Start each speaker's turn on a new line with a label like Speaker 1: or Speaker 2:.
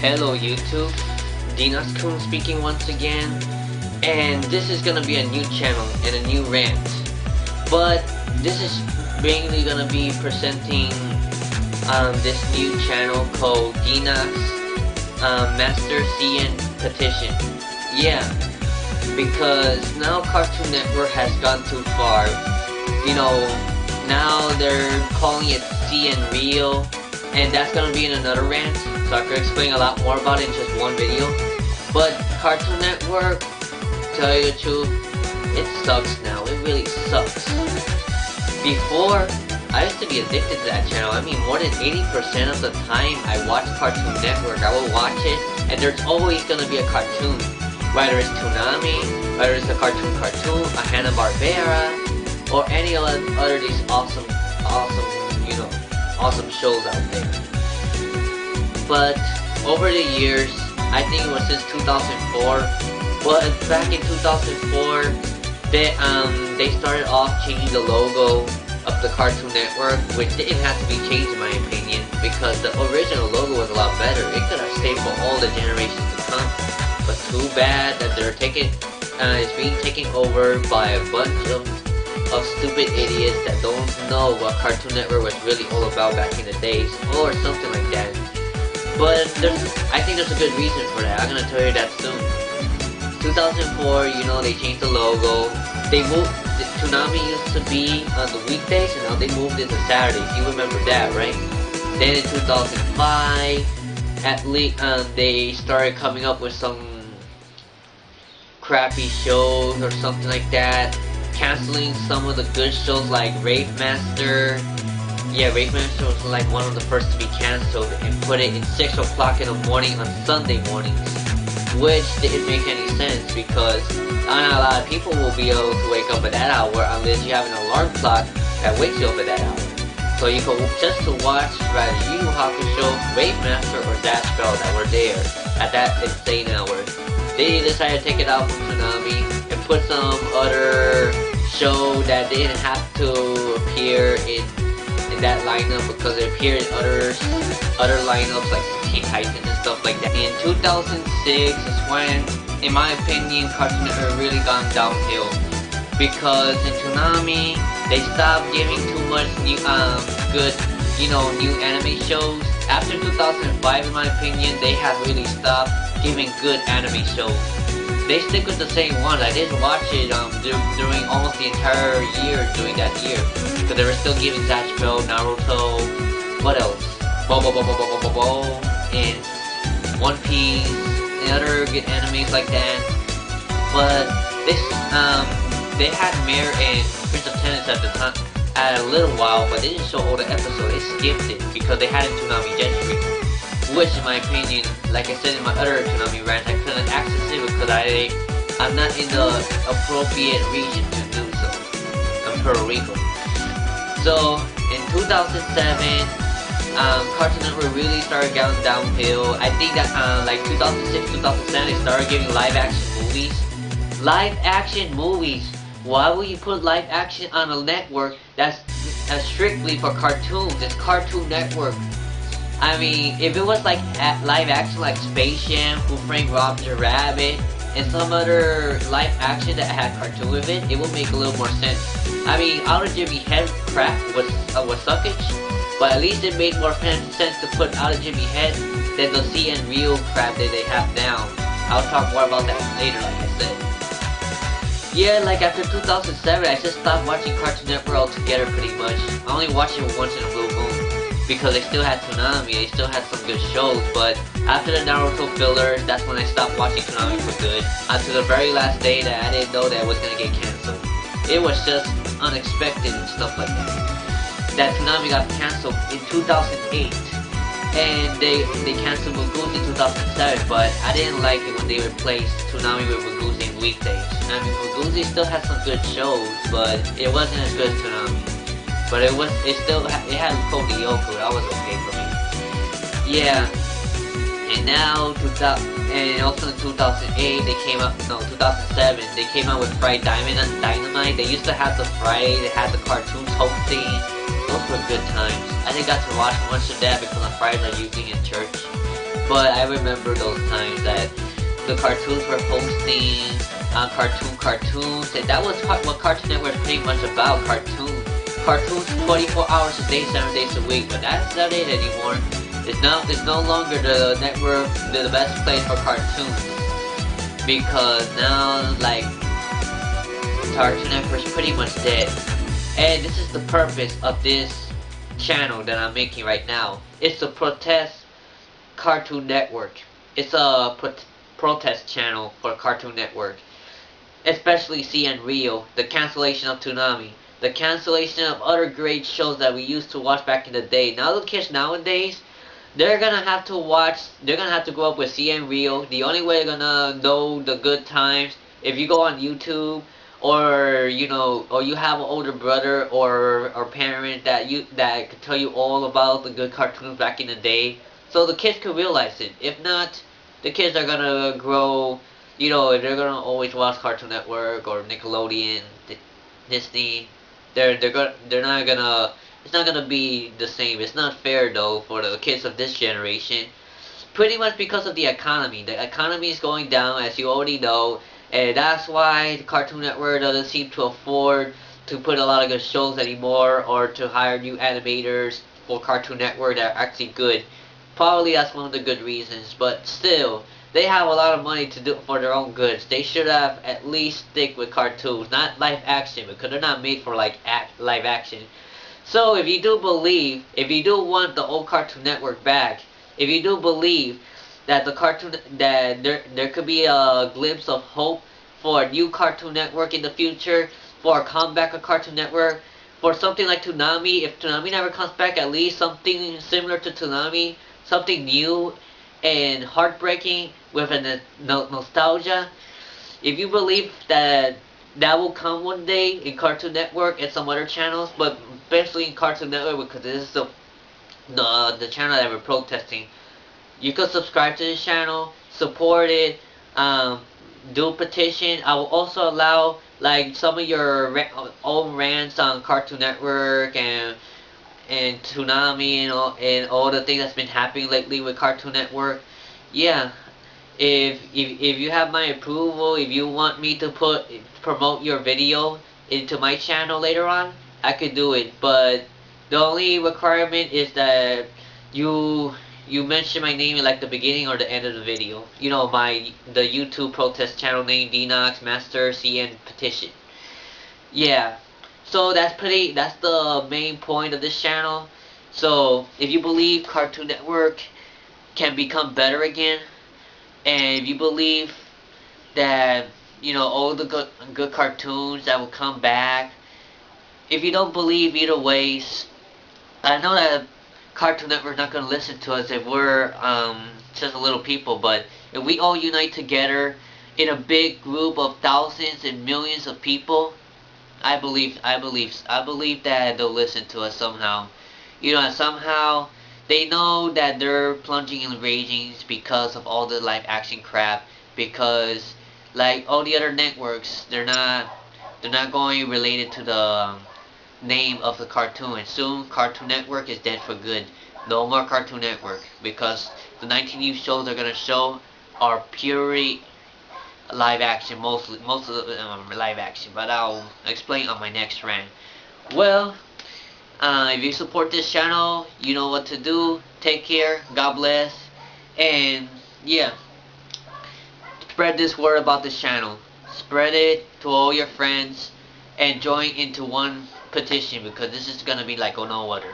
Speaker 1: Hello YouTube, DenoxCN speaking once again, and this is gonna be a new channel and a new rant. But this is mainly gonna be presenting this new channel called DenoxCNPetition. Yeah, because now Cartoon Network has gone too far. You know, now they're calling it CNReal, and that's gonna be in another rant. So I could explain a lot more about it in just one video. But Cartoon Network, to tell you the truth, it sucks now. It really sucks. Before, I used to be addicted to that channel. I mean, more than 80% of the time I watch Cartoon Network, I will watch it, and there's always gonna be a cartoon. Whether it's Toonami, whether it's a cartoon, a Hanna-Barbera, or any other these awesome shows out there. But over the years, I think it was since 2004. But back in 2004, they started off changing the logo of the Cartoon Network, which didn't have to be changed in my opinion, because the original logo was a lot better. It could have stayed for all the generations to come. But too bad that they're it's being taken over by a bunch of stupid idiots that don't know what Cartoon Network was really all about back in the days, or something like that. But I think there's a good reason for that. I'm gonna tell you that soon. 2004, they changed the logo. They moved. Toonami used to be on the weekdays, and now they moved it to Saturdays. You remember that, right? Then in 2005, at least they started coming up with some crappy shows or something like that, canceling some of the good shows like Rave Master. Yeah, Rave Master was like one of the first to be cancelled, and put it in 6 o'clock in the morning on Sunday mornings, which didn't make any sense because not a lot of people will be able to wake up at that hour unless you have an alarm clock that wakes you up at that hour. So you could just to watch rather Yu Yu Hakusho, Rave Master, or Dash Bell that were there at that insane hour. They decided to take it out from Toonami and put some other show that they didn't have to appear in that lineup, because it appeared in other lineups like Titan and stuff like that. In 2006 is when, in my opinion, Cartoon Network really gone downhill, because in Toonami they stopped giving too much new new anime shows. After 2005, in my opinion, they have really stopped giving good anime shows. They stick with the same ones. I didn't watch it during almost the entire year during that year, because they were still giving Dash Bell, Naruto, what else? And One Piece and other good animes like that. But this they had Mare and Prince of Tennis at the time at a little while, but they didn't show all the episodes. They skipped it because they had it Toonami Gentry, which in my opinion, like I said in my other Toonami rant, I couldn't access it because I'm not in the appropriate region to do so. I'm Puerto Rico. So in 2007, Cartoon Network really started going downhill. I think that like 2006, 2007, they started giving live action movies. Live action movies. Why would you put live action on a network that's strictly for cartoons? It's Cartoon Network. I mean, if it was like live action like Space Jam, Who Framed Roger Rabbit, and some other live action that had cartoon with it, it would make a little more sense. I mean, Out of Jimmy Head crap was suckage, but at least it made more sense to put Out of Jimmy Head than the CNReal crap that they have now. I'll talk more about that later, like I said. Yeah, like after 2007, I just stopped watching Cartoon Network altogether pretty much. I only watched it once in a blue moon, because they still had Toonami, they still had some good shows. But after the Naruto filler, that's when I stopped watching Toonami for good. Until the very last day that I didn't know that it was gonna get cancelled. It was just unexpected and stuff like that. That Toonami got cancelled in 2008, and they canceled Wagoose in 2007. But I didn't like it when they replaced Toonami with Wagoose in weekdays. I mean, Wagoose still had some good shows, but it wasn't as good as Toonami. But it had Code Lyoko, that was okay for me. Yeah, and now and also in 2008 they came out, no 2007 they came out with Friday Dynamite. They used to have the Friday, they had the cartoons hosting. Those were good times. I didn't got to watch much of that because on Fridays I usually in church. but I remember those times that the cartoons were hosting cartoons, and that was what Cartoon Network was pretty much about. Cartoons 24 hours a day, 7 days a week. But that's not it anymore. It's no longer the network, the best place for cartoons, because now like Cartoon Network is pretty much dead. And this is the purpose of this channel that I'm making right now. It's to protest Cartoon Network. It's a protest channel for Cartoon Network, especially CNReal, the cancellation of Toonami, the cancellation of other great shows that we used to watch back in the day. Now the kids nowadays, they're gonna have to grow up with CNReal. The only way they're gonna know the good times, if you go on YouTube, or or you have an older brother or parent that could tell you all about the good cartoons back in the day, so the kids could realize it. If not, the kids are gonna grow, they're gonna always watch Cartoon Network or Nickelodeon, Disney. It's not gonna be the same. It's not fair though for the kids of this generation. Pretty much because of the economy. The economy is going down, as you already know, and that's why the Cartoon Network doesn't seem to afford to put a lot of good shows anymore, or to hire new animators for Cartoon Network that are actually good. Probably that's one of the good reasons, but still, they have a lot of money to do for their own goods. They should have at least stick with cartoons, not live action, because they're not made for like live action. So if you do want the old Cartoon Network back, if you do believe that there could be a glimpse of hope for a new Cartoon Network in the future, for a comeback of Cartoon Network, for something like Toonami, if Toonami never comes back, at least something similar to Toonami, something new and heartbreaking with a nostalgia. If you believe that will come one day in Cartoon Network and some other channels, but especially in Cartoon Network, because this is the channel that we're protesting, you could subscribe to this channel, support it, do a petition. I will also allow like some of your own rants on Cartoon Network and Toonami and all the things that's been happening lately with Cartoon Network. Yeah, if you have my approval, if you want me to promote your video into my channel later on, I could do it. But the only requirement is that you mention my name in like the beginning or the end of the video. The YouTube protest channel name, DenoxCNPetition. Yeah. So that's the main point of this channel. So if you believe Cartoon Network can become better again, and if you believe that all the good cartoons that will come back, if you don't believe either ways, I know that Cartoon Network's not gonna listen to us if we're just a little people, but if we all unite together in a big group of thousands and millions of people, I believe that they'll listen to us somehow. Somehow they know that they're plunging in ratings because of all the live action crap, because like all the other networks, they're not going related to the name of the cartoon, and soon Cartoon Network is dead for good. No more Cartoon Network, because the 19 new shows they're gonna show are purely live action, most of them live action, but I'll explain on my next rant. Well, if you support this channel, you know what to do. Take care, God bless, and yeah, spread this word about this channel. Spread it to all your friends, and join into one petition, because this is gonna be like no other.